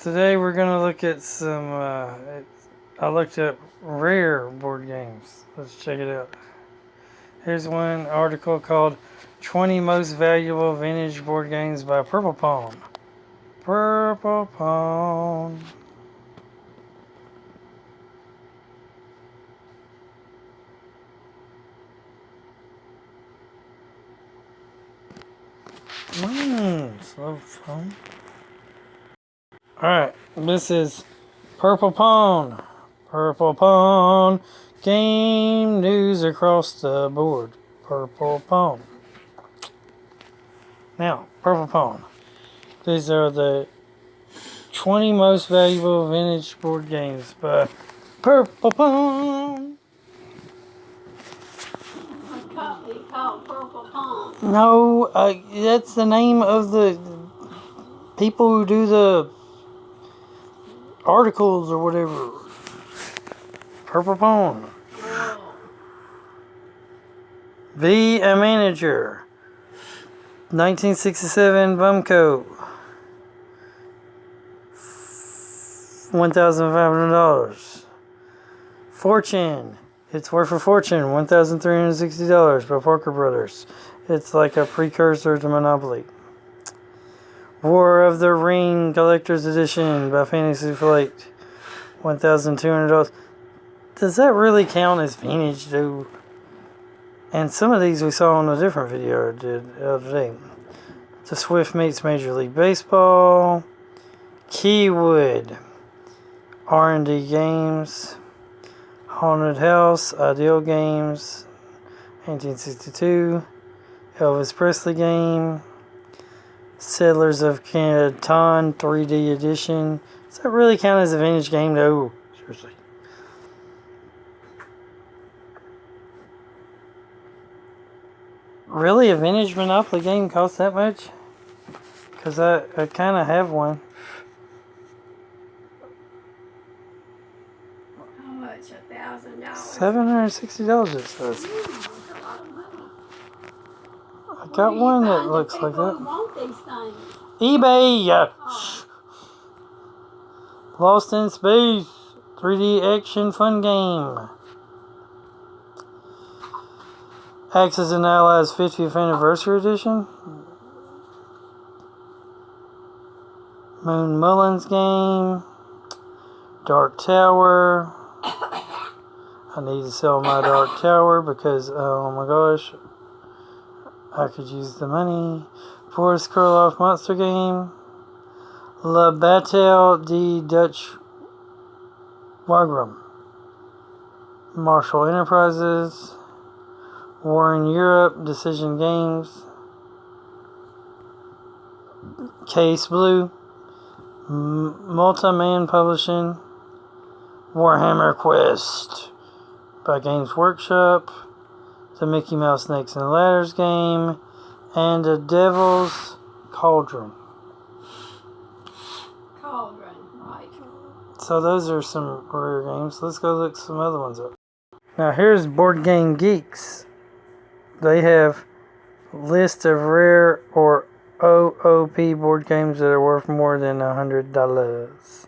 Today we're gonna look at some. I looked up rare board games. Let's check it out. Here's one article called "20 Most Valuable Vintage Board Games" by Purple Pawn. Purple Pawn. Slow phone. Alright, this is Purple Pawn. Purple Pawn. Game news across the board. Purple Pawn. Now, Purple Pawn. These are the 20 most valuable vintage board games by Purple Pawn. Called Purple Pawn. No, that's the name of the people who do the articles or whatever. Purple Pawn. Oh. Be a Manager. 1967 Bumco. $1,500. Fortune. It's worth a fortune. $1,360 by Parker Brothers. It's like a precursor to Monopoly. War of the Ring Collector's Edition by Fantasy Flight. $1,200. Does that really count as vintage, dude? And some of these we saw on a different video I did the other day. The Swift meets Major League Baseball. Keywood. R&D Games. Haunted House. Ideal Games. 1962. Elvis Presley Game. Settlers of Catan 3D Edition. Does that really count as a vintage game? No. Seriously. Really? A vintage Monopoly game costs that much? Because I kind of have one. How much? $1,000? $760 it says. That's a lot of money. I got one that looks like Who that. want these things? eBay! Oh. Lost in Space. 3D action fun game. Axis and Allies 50th Anniversary Edition. Moon Mullins game. Dark Tower. I need to sell my Dark Tower because, oh my gosh, I could use the money. Boris Karloff monster game. La Bataille de Dutch Wagram. Marshall Enterprises. War in Europe, Decision Games. Case Blue. Multi-Man Publishing. Warhammer Quest by Games Workshop. The Mickey Mouse Snakes and Ladders game. And The Devil's Cauldron. Cauldron, right. So those are some rare games. Let's go look some other ones up. Now here's Board Game Geeks. They have a list of rare or OOP board games that are worth more than $100.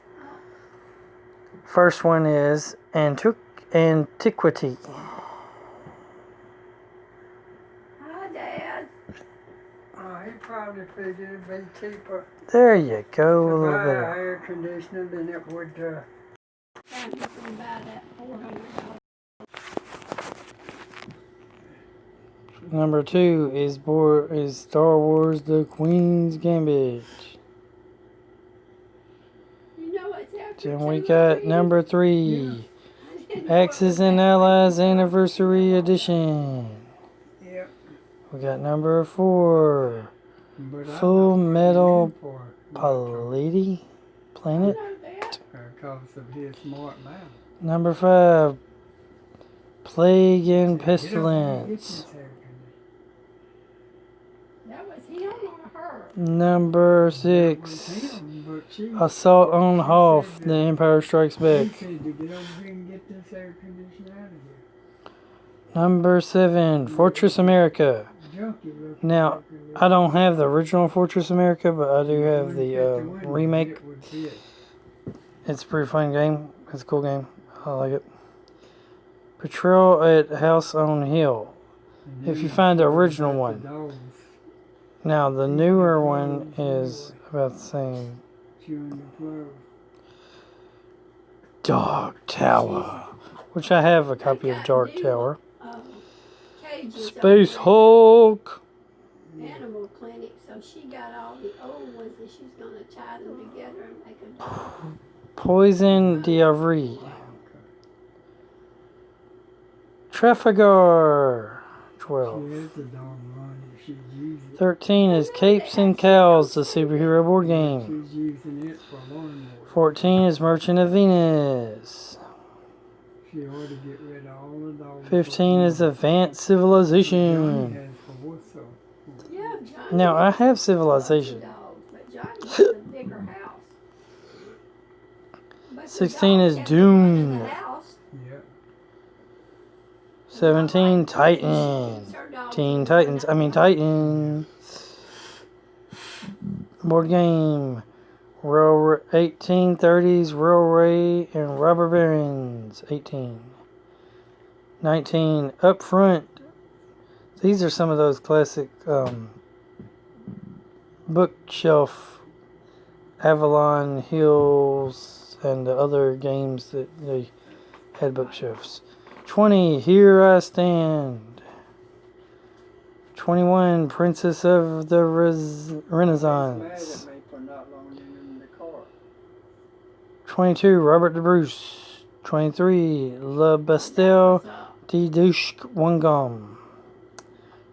First one is Antiquity. Hi, Dad. Oh, he probably figured it'd be cheaper There you go, a to little buy bit. air conditioner than it would I'm just going to buy that $400. Number 2 is Star Wars: The Queen's Gambit. You know what's after Then we two got over number 3, here? I didn't know it Axis was and that Allies much. Anniversary Edition. Yep. We got number 4, But I'm Full not putting Metal in for it. Planet. I know that. Because of his smart mouth. Number 5, Plague and Get up and get Pestilence. this air That was him or her? Number conditioner. That 6, was him, but she Assault on Hoth, The Empire Strikes he Back. said to get over here and get this air conditioner out of here. Number 7, Fortress America. Junkie looking Now, sucker, I don't have the original Fortress America, but I do have Wouldn't the fit window, remake. it would fit. It's a pretty fun game. It's a cool game. I like it. Patrol at House on Hill. If you find the original one. Now, the newer one is about the same. Dark Tower. Which I have a copy of Dark Tower. Cages Space over at Hulk. the Animal clinic, so she got all the old ones and she's gonna tie them together and make a dog. Poison d'Ivry. Trafalgar. 12. 13 is Capes and Cows, the superhero board game. 14 is Merchant of Venus. 15 is Advanced Civilization. Yeah, Johnny Now, I has have lots of Civilization. dogs, but Johnny has a bigger house. But the 16 dogs is have to run in Doom. the house. 17 Titan. Keeps her dogs Teen in Titans. one Titan. Board game. 1830s Railway and Robber Barons. 18. 19 Up Front. These are some of those classic bookshelf Avalon Hills and the other games that they had bookshelves. 20 Here I Stand. 21 Princess of the Renaissance. 22 Robert the Bruce. 23 La Bastille de Douche Wangam.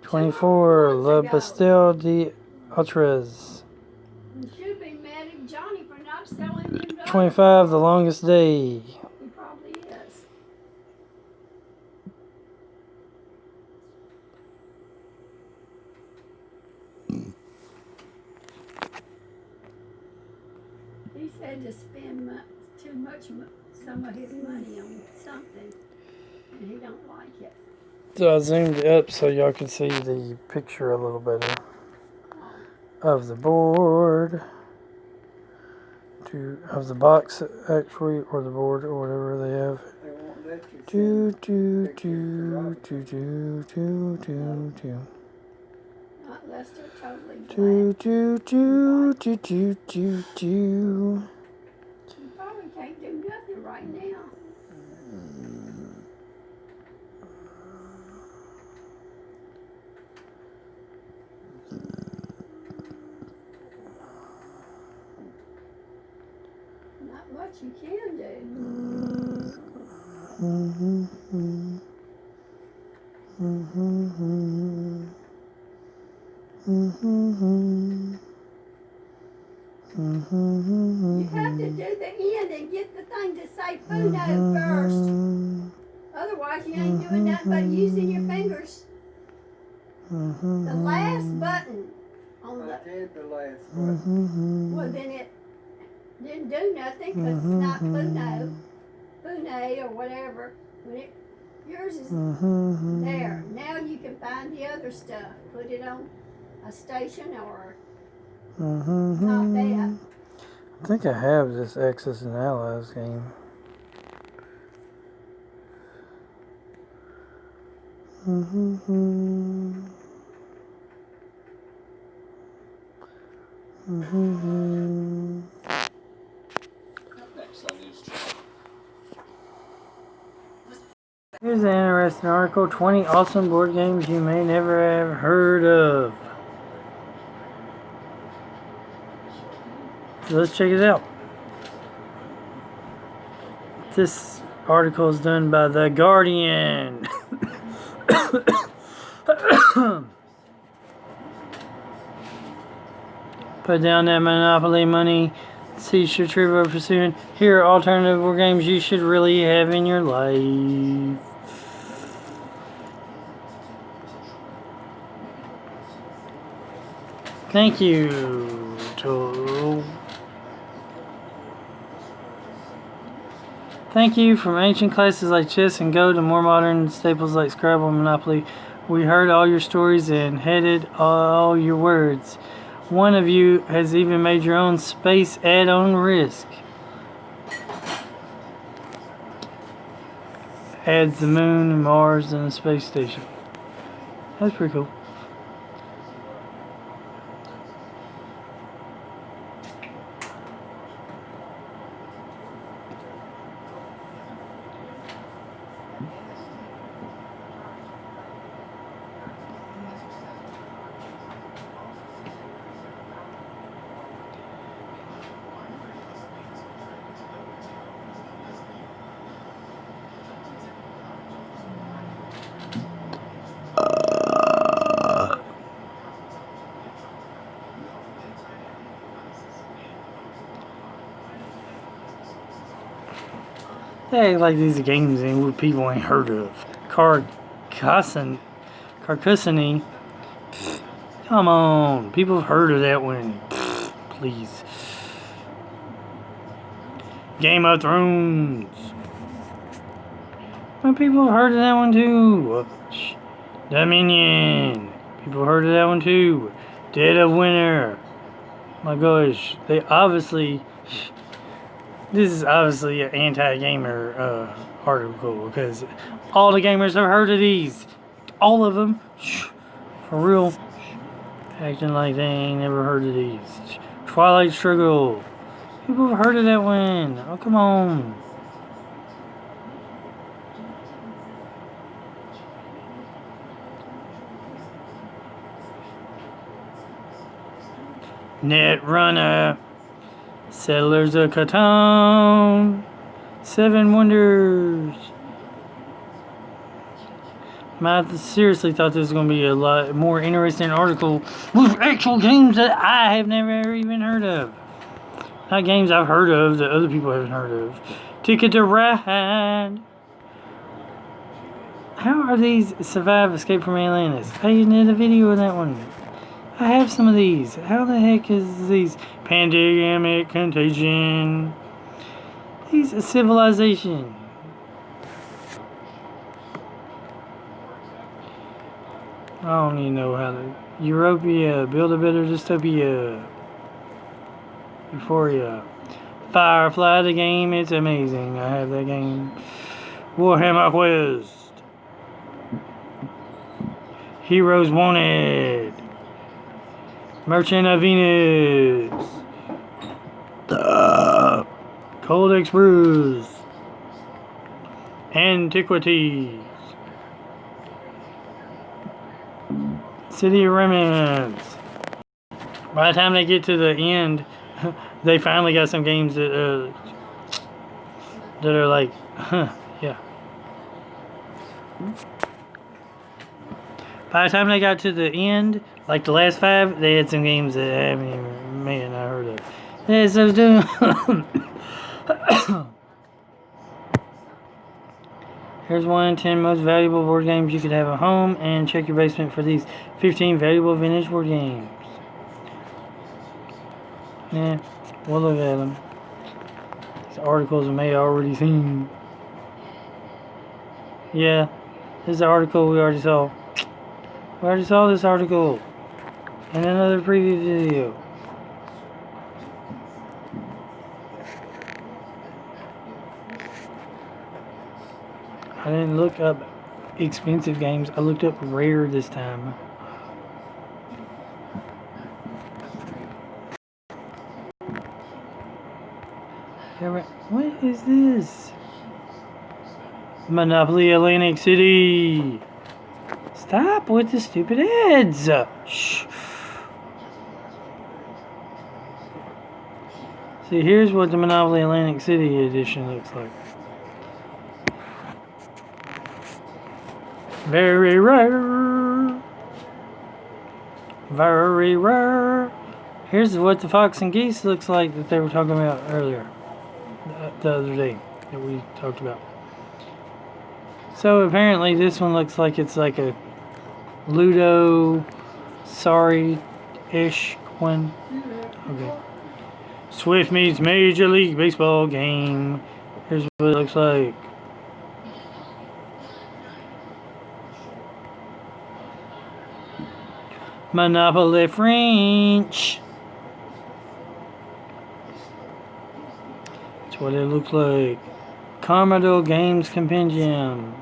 24 La Bastille de Autres. You'd be mad at Johnny for not selling them dogs. 25 The Longest Day. He probably is. He said to spend too much, some of his money on something, and he don't like it. So I zoomed it up so y'all can see the picture a little better of the board, of the box actually, or the board, or whatever they have. Not unless they're totally black. You probably can't do nothing right now. Not much you can do. You have to do the end and get the thing to say Funo first. Otherwise, you ain't doing nothing but using your fingers. The last button on the. I did the last one. Well, then it didn't do nothing because it's not Funo, Fune or whatever. Yours is there. Now you can find the other stuff. Put it on a station or not that. I think I have this Axis and Allies game. Here's an interesting article, 20 awesome board games you may never have heard of. So let's check it out. This article is done by The Guardian. Put down that Monopoly money. Cease your trivial pursuit. Here are alternative board games you should really have in your life. Thank you to Thank you from ancient classes like chess and Go to more modern staples like Scrabble and Monopoly. We heard all your stories and headed all your words. One of you has even made your own space add-on Risk. Adds the moon and Mars and the space station. That's pretty cool. They act like these are games and what people ain't heard of. Carcassonne. Come on. People have heard of that one. Please. Game of Thrones. Well, people have heard of that one too. Dominion. People have heard of that one too. Dead of Winter. My gosh. They obviously... This is obviously an anti-gamer article because all the gamers have heard of these. All of them. For real. Acting like they ain't never heard of these. Twilight Struggle. People have heard of that one. Oh, come on. Netrunner. Settlers of Catan. Seven Wonders. I seriously thought this was going to be a lot more interesting article with actual games that I have never even heard of. Not games I've heard of that other people haven't heard of. Ticket to Ride. How are these Survive Escape from Atlantis? I even did a video of that one. I have some of these. How the heck is these? Pandemic, Contagion. These Civilization. I don't even know how to... Europia, Build a Better Dystopia. Euphoria. Firefly, the game, it's amazing. I have that game. Warhammer Quest. Heroes Wanted. Merchant of Venus. Codex Bruce. Antiquities. City of Remnants. By the time they get to the end, they finally got some games that are like, yeah. By the time they got to the end, like the last 5, they had some games that I haven't even not heard of. Yeah, so doing. Here's 1 in 10 most valuable board games you could have at home, and check your basement for these 15 valuable vintage board games. Yeah, we'll look at them. These articles I may have already seen. Yeah, this is the article we already saw. We already saw this article in another previous video. I didn't look up expensive games. I looked up rare this time. What is this? Monopoly Atlantic City. Stop with the stupid ads. Shh. See, here's what the Monopoly Atlantic City edition looks like. Very rare. Very rare. Here's what the Fox and Geese looks like that they were talking about earlier. The other day that we talked about. So apparently this one looks like it's like a Ludo, sorry-ish one. Okay. Swift meets Major League Baseball game. Here's what it looks like. Monopoly French. what it looks like. Commodore Games Compendium.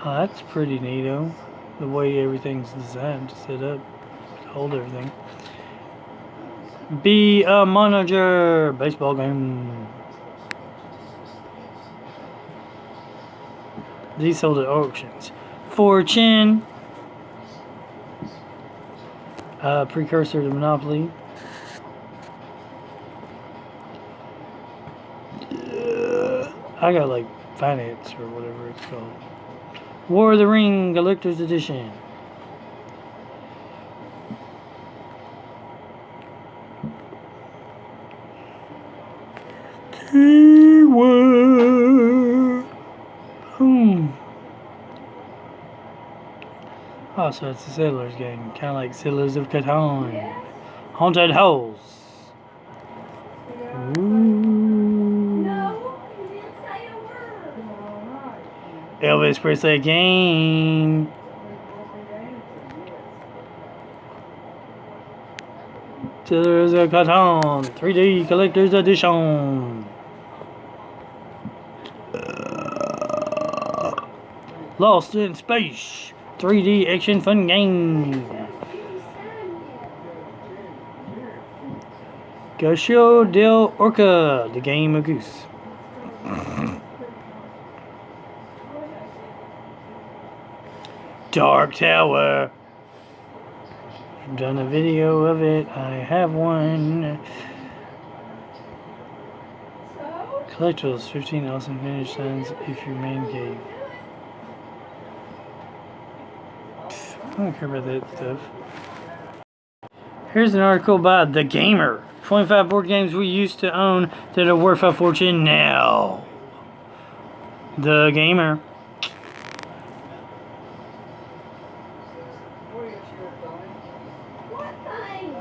Oh, that's pretty neato. The way everything's designed to set up, to hold everything. Be a Manager baseball game. These sold at auctions. Fortune. Precursor to Monopoly. I got like Finance or whatever it's called. War of the Ring Collector's Edition. Oh, so it's a Settlers game, kind of like Settlers of Catan. Yes. Haunted House. Ooh. No, you didn't say a word. Elvis Presley game. Settlers of Catan 3D Collector's Edition. Lost in Space 3D action fun game. Gasho del Orca, the game of Goose. Dark Tower. I've done a video of it. I have one. Collectibles, 15 awesome finished signs if your main cave. I don't care about that stuff. Here's an article by The Gamer. 25 board games we used to own that are worth a fortune now. The Gamer. What thing?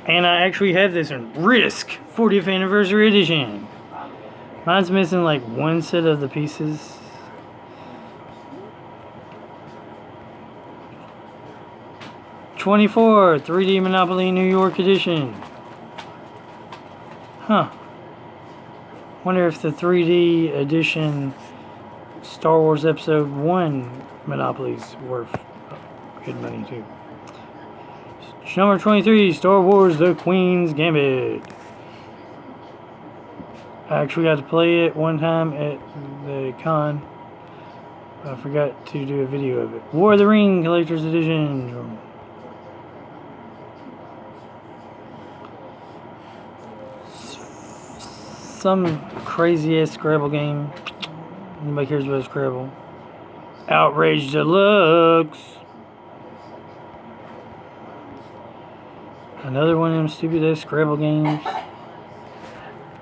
And I actually have this one. Risk 40th Anniversary Edition. Mine's missing like one set of the pieces. '24 3D Monopoly New York Edition. Huh. Wonder if the 3D edition Star Wars Episode 1 Monopoly's worth good money too. Number 23, Star Wars The Queen's Gambit. I actually got to play it one time at the con. I forgot to do a video of it. War of the Ring Collector's Edition. Some crazy ass Scrabble game. Nobody cares about Scrabble. Outrage Deluxe. Another one of them stupid ass Scrabble games.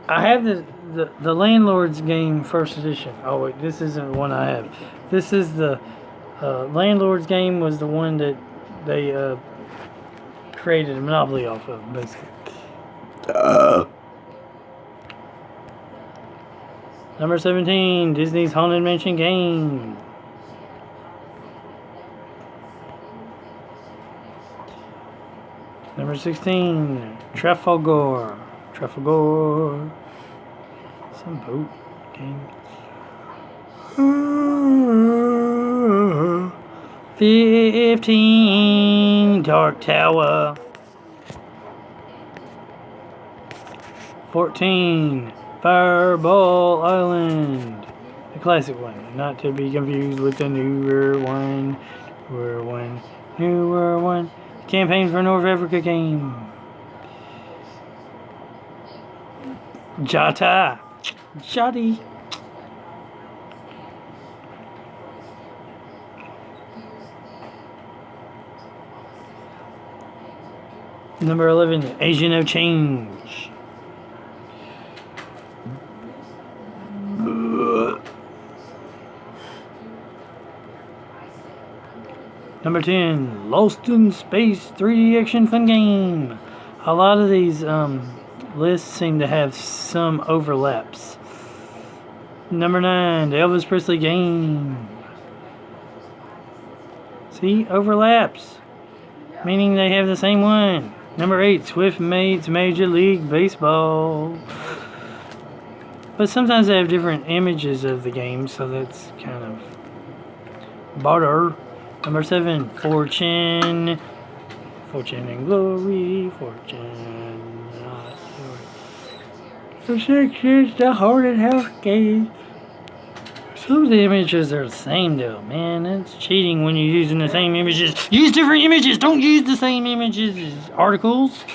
I have the Landlord's game first edition. Oh wait, this isn't the one I have. This is the Landlord's game was the one that they created a monopoly off of, basically. Number 17, Disney's Haunted Mansion game. Number 16, Trafalgar. Some boat game. 15, Dark Tower. 14, Fireball Island. The classic one, not to be confused with the newer one. Campaign for North Africa game. Jotty. Number 11, Agent of Change. Number 10, Lost in Space 3D action fun game. A lot of these lists seem to have some overlaps. Number 9, the Elvis Presley game. See, overlaps, meaning they have the same one. Number 8, Swift Mates Major League Baseball. But sometimes they have different images of the game, so that's kind of barter. Number 7, Fortune. Fortune and glory, fortune, not glory. The 6 is the Haunted House game. Some of the images are the same though, man. It's cheating when you're using the same images. Use different images, don't use the same images as articles.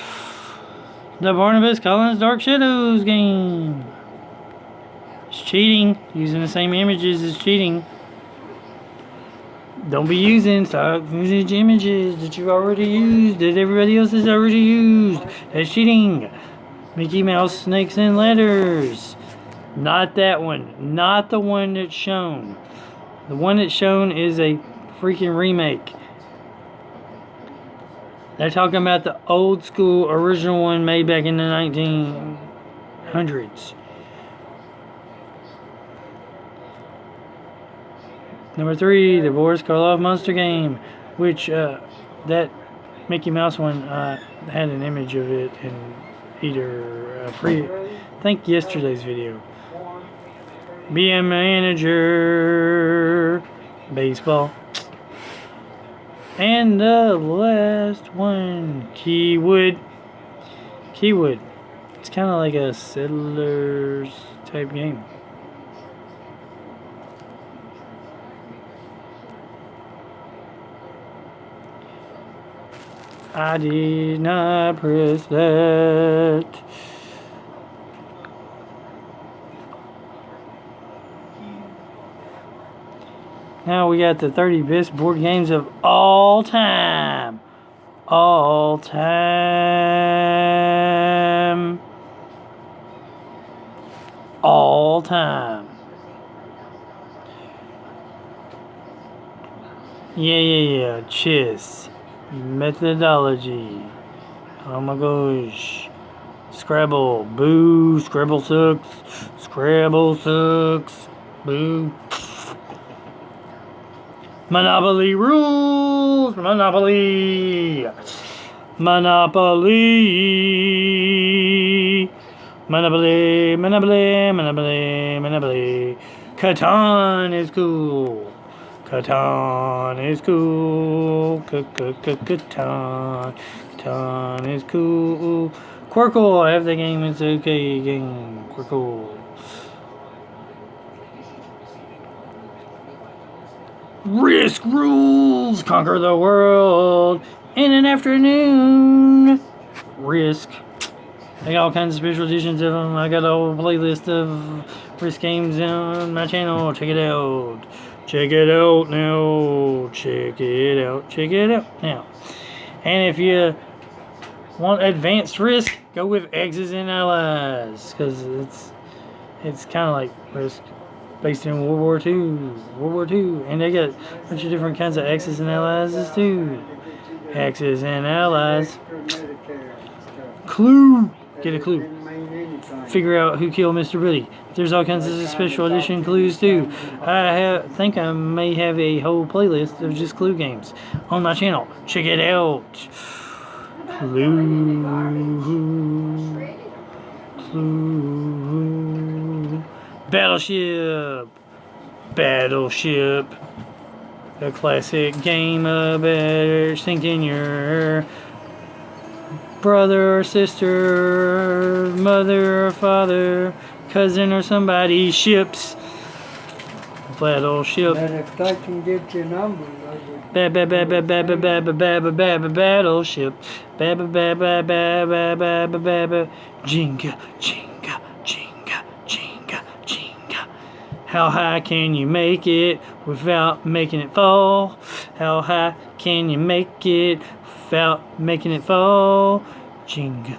The Barnabas Collins Dark Shadows game. It's cheating. Using the same images is cheating. Don't be using stock footage images that you've already used, that everybody else has already used. That's cheating. Mickey Mouse, Snakes, and Letters. Not that one. Not the one that's shown. The one that's shown is a freaking remake. They're talking about the old school original one made back in the 1900s. Number 3, the Boris Karloff Monster Game, which that Mickey Mouse one had an image of it in either I think yesterday's video. Be a Manager, baseball, and the last one, Keywood. Keywood. It's kind of like a Settlers type game. I did not press that. Now we got the 30 best board games of all time. All time. All time. Yeah. Chess. Methodology. Oh my gosh. Scrabble. Boo. Scrabble sucks. Scrabble sucks. Boo. Monopoly rules. Monopoly. Monopoly. Monopoly. Monopoly. Monopoly. Monopoly. Catan is cool. Catan is cool. Catan. Catan is cool. Quirkle. I have the game. It's okay game. Quirkle. Risk rules. Conquer the world in an afternoon. Risk. I got all kinds of special editions of them. I got a whole playlist of Risk games on my channel. Check it out. Check it out now. Check it out. Check it out now. And if you want advanced Risk, go with Axis and Allies, because it's kind of like Risk based in World War II. And they got a bunch of different kinds of Axis and Allies too. Axis and Allies. Clue. Get a clue. Figure out who killed Mr. Billy. There's all kinds of special edition clues too. I think I may have a whole playlist of just clue games on my channel. Check it out. Clue. Battleship. A classic game about sinking your brother or sister, mother or father, cousin or somebody ships. Battleship. But if they can get your number, Battleship. Jinga. How high can you make it without making it fall? How high can you make it without making it fall? Jinga.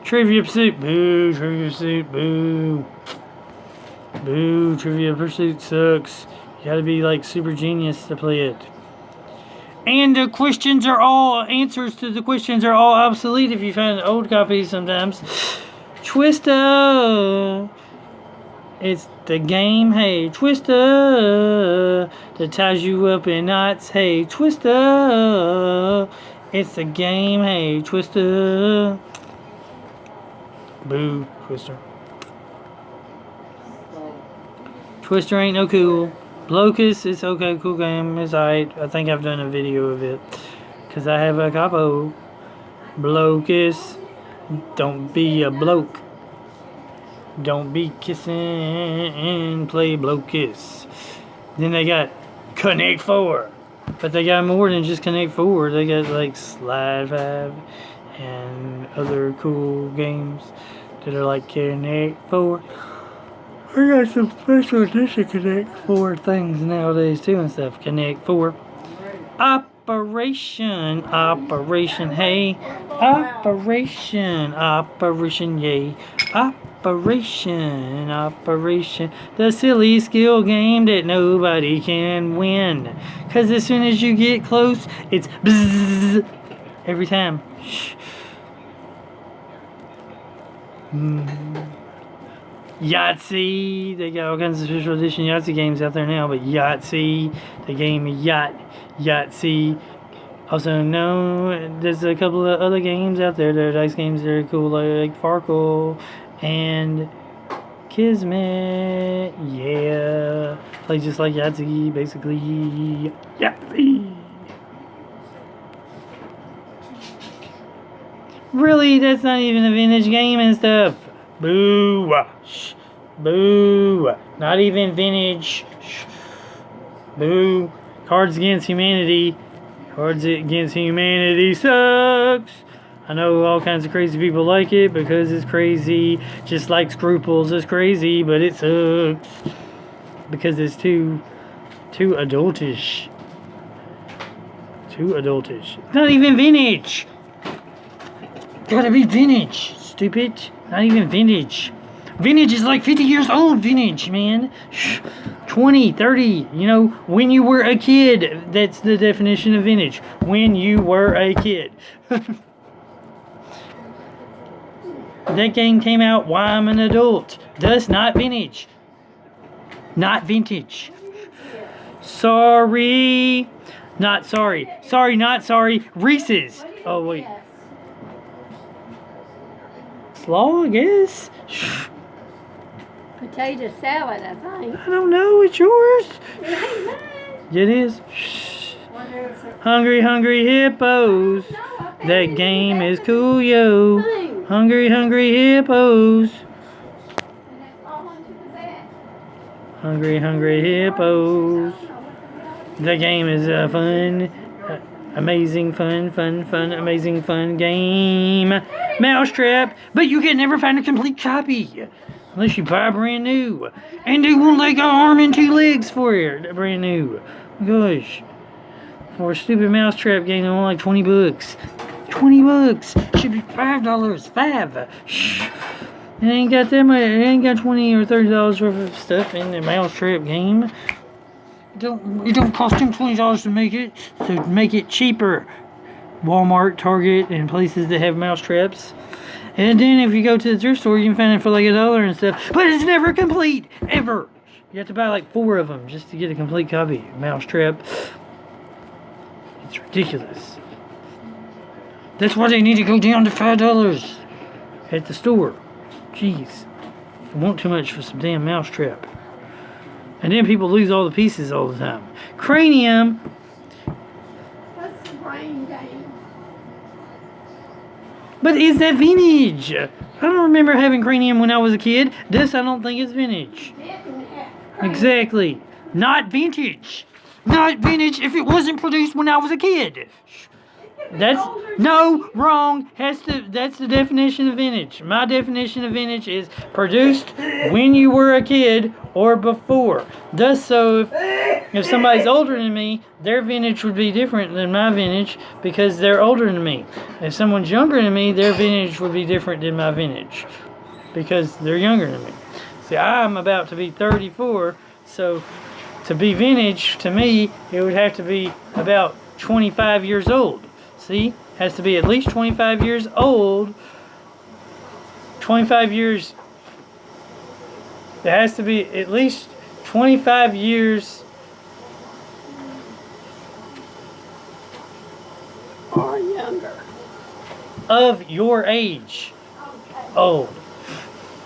Trivia Pursuit. Boo. Trivia Pursuit. Boo. Boo. Trivia Pursuit sucks. You gotta be like super genius to play it. And the questions are all, answers to the questions are all obsolete if you find old copies sometimes. Twister. It's the game, hey, Twister. That ties you up in knots, hey, Twister. It's the game, hey, Twister. Boo, Twister. Twister ain't no cool. Blocus, it's okay, cool game, it's alright. I think I've done a video of it. Cause I have a capo. Blocus, don't be a bloke. Don't be kissing, play Blocus. Then they got Connect 4. But they got more than just Connect 4. They got like Slide 5 and other cool games that are like Connect 4. I got some special edition Connect 4 things nowadays too and stuff. Connect 4. Operation, hey. Operation, yay. Operation. The silly skill game that nobody can win. Cause as soon as you get close, it's bzzz every time. Yahtzee. They got all kinds of special edition Yahtzee games out there now, but Yahtzee, the game Yahtzee. Also known, there's a couple of other games out there. There are dice games that are cool, like Farkle and Kismet. Yeah. Play just like Yahtzee, basically. Yahtzee. Really? That's not even a vintage game and stuff. Boo. Shh. Boo. Not even vintage. Shh. Boo. Cards Against Humanity. Cards Against Humanity sucks. I know all kinds of crazy people like it because it's crazy. Just like Scruples is crazy, but it sucks. Because it's too adultish. Too adultish. Not even vintage. Gotta be vintage, stupid. Not even vintage. Vintage is like 50 years old vintage, man. 20, 30, you know, when you were a kid. That's the definition of vintage. When you were a kid. That game came out while I'm an adult. Thus, not vintage. Not vintage. Sorry. Not sorry. Sorry, not sorry. Reese's. Oh, wait. Slaw, I guess. Potato salad, I think. I don't know. It's yours. It ain't mine. It is. Hungry, hungry hippos. That game is cool, yo. Hungry, hungry hippos. Hungry, hungry hippos. That game is fun. Amazing fun, amazing fun game. Mousetrap, but you can never find a complete copy unless you buy brand new. And they want like an arm and 2 legs for it, brand new. Gosh, for a stupid Mousetrap game, they want like 20 bucks. 20 bucks should be $5. 5. Shh. It ain't got that much. It ain't got $20 or $30 worth of stuff in the Mousetrap game. It don't cost them $20 to make it, so make it cheaper. Walmart, Target, and places that have Mousetraps. And then if you go to the thrift store, you can find it for like $1 and stuff. But it's never complete, ever. You have to buy like 4 of them just to get a complete copy of Mousetrap. It's ridiculous. That's why they need to go down to $5 at the store. Jeez, I want too much for some damn Mousetrap. And then people lose all the pieces all the time. Cranium. What's the brain game? But is that vintage? I don't remember having Cranium when I was a kid. This I don't think is vintage. Exactly. Not vintage. Not vintage if it wasn't produced when I was a kid. That's no wrong. That's the definition of vintage. My definition of vintage is produced when you were a kid or before. Thus, so if somebody's older than me, their vintage would be different than my vintage because they're older than me. If someone's younger than me, their vintage would be different than my vintage because they're younger than me. See, I'm about to be 34, so to be vintage to me, it would have to be about 25 years old. See? Has to be at least 25 years old. 25 years. It has to be at least 25 years Or younger. of your age Okay. old.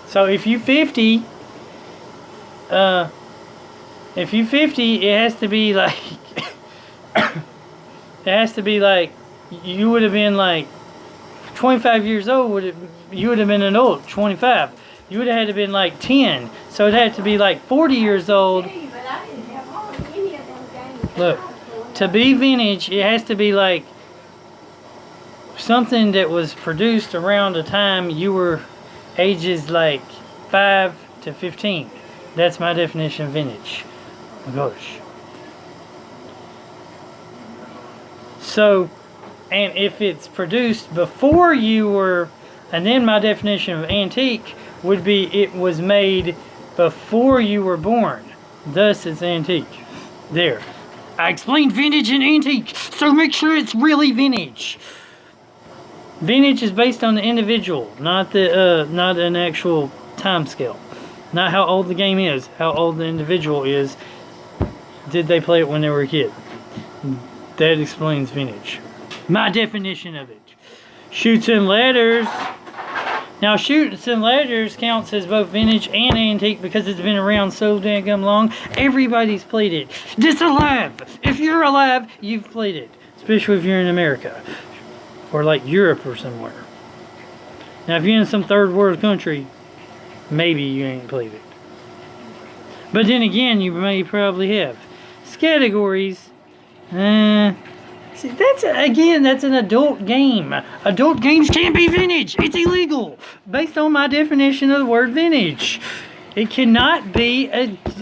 So if you 50, it has to be like it has to be like you would have been like 25 years old. You would have been an old 25. You would have had to been like 10. So it had to be like 40 years old. Hey, but I didn't have hardly any of them games. Look, to be vintage, it has to be like something that was produced around the time you were ages like 5 to 15. That's my definition of vintage. Oh gosh. So, and if it's produced before you were, and then my definition of antique would be it was made before you were born. Thus, it's antique. There. I explained vintage and antique, so make sure it's really vintage. Vintage is based on the individual, not an actual time scale. Not how old the game is, how old the individual is. Did they play it when they were a kid? That explains vintage. My definition of it. Shoots and ladders. Now, shoots and ladders counts as both vintage and antique because it's been around so dang long. Everybody's played it. It's alive. If you're alive, you've played it. Especially if you're in America. Or like Europe or somewhere. Now, if you're in some third world country, maybe you ain't played it. But then again, you may probably have. Categories. See, that's an adult game. Adult games can't be vintage. It's illegal. Based on my definition of the word vintage. It cannot be,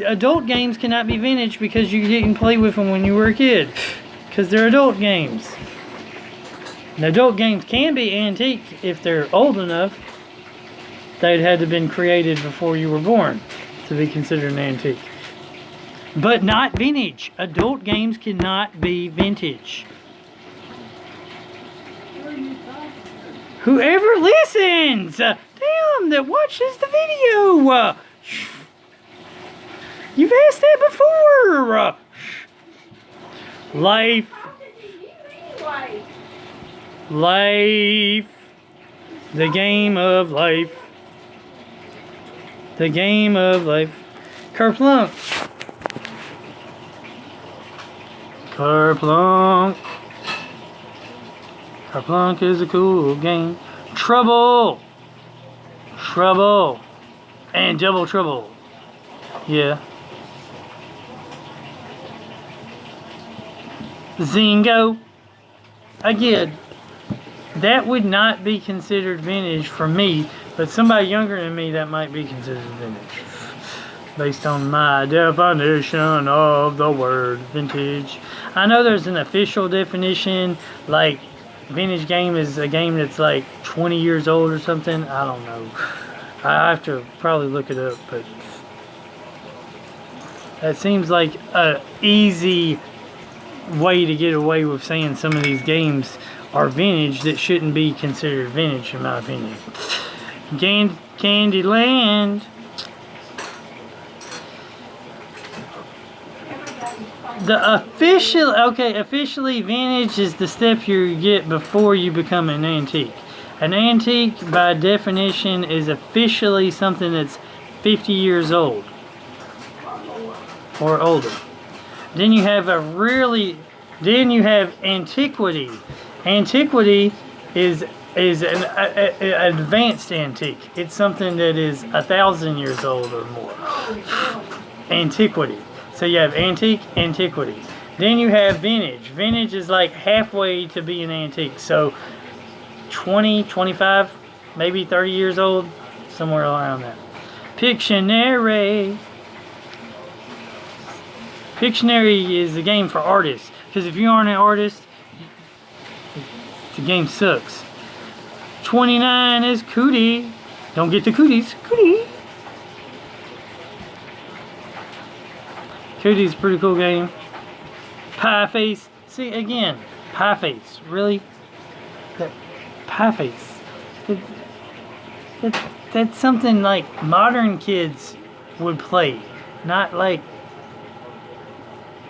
adult games cannot be vintage because you didn't play with them when you were a kid. Because they're adult games. And adult games can be antique if they're old enough. They'd had to have been created before you were born to be considered an antique. But not vintage. Adult games cannot be vintage. Whoever listens! Damn, that watches the video! You've asked that before! Life. Life. The game of life. The game of life. Kerplunk. Kerplunk. Kerplunk is a cool game. Trouble. Trouble. And double trouble. Yeah. Zingo. Again, that would not be considered vintage for me, but somebody younger than me, that might be considered vintage. Based on my definition of the word vintage. I know there's an official definition, like vintage game is a game that's like 20 years old or something. I don't know. I have to probably look it up, but that seems like a easy way to get away with saying some of these games are vintage that shouldn't be considered vintage, in my opinion. Candyland. Officially vintage is the step you get before you become an antique. An antique, by definition, is officially something that's 50 years old or older. Then you have antiquity. Antiquity is an advanced antique. It's something that is 1,000 years old or more. Antiquity. So you have antique, antiquity. Then you have vintage. Vintage is like halfway to be an antique. So 20, 25, maybe 30 years old, somewhere around that. Pictionary. Pictionary is a game for artists. Because if you aren't an artist, the game sucks. 29 is cootie. Don't get the cooties. Cootie. Cootie's a pretty cool game. Pie face, See, again, pie face. Really? That pie face. That's something like modern kids would play. Not like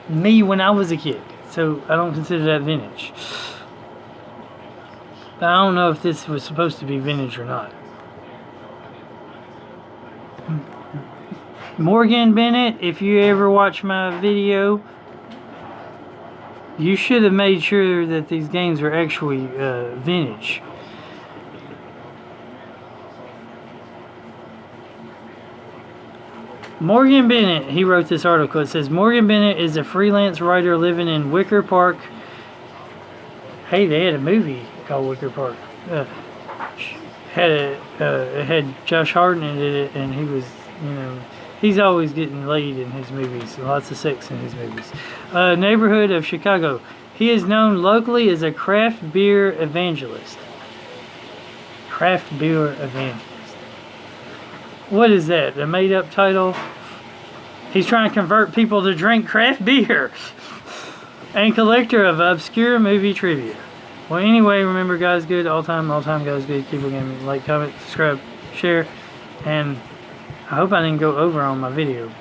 me when I was a kid. So I don't consider that vintage. But I don't know if this was supposed to be vintage or not. Morgan Bennett, if you ever watch my video, you should have made sure that these games were actually vintage. Morgan Bennett, he wrote this article. It says, Morgan Bennett is a freelance writer living in Wicker Park. Hey, they had a movie called Wicker Park. It had Josh Hartnett in it, and he was, he's always getting laid in his movies. Lots of sex in his movies. Neighborhood of Chicago. He is known locally as a craft beer evangelist. Craft beer evangelist. What is that? A made-up title? He's trying to convert people to drink craft beer. And collector of obscure movie trivia. Well, anyway, remember, guys good all time guys good. Keep on gaming. Like, comment, subscribe, share, and I hope I didn't go over on my video.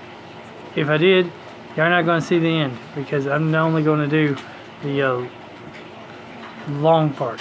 If I did, you're not going to see the end because I'm only going to do the long part.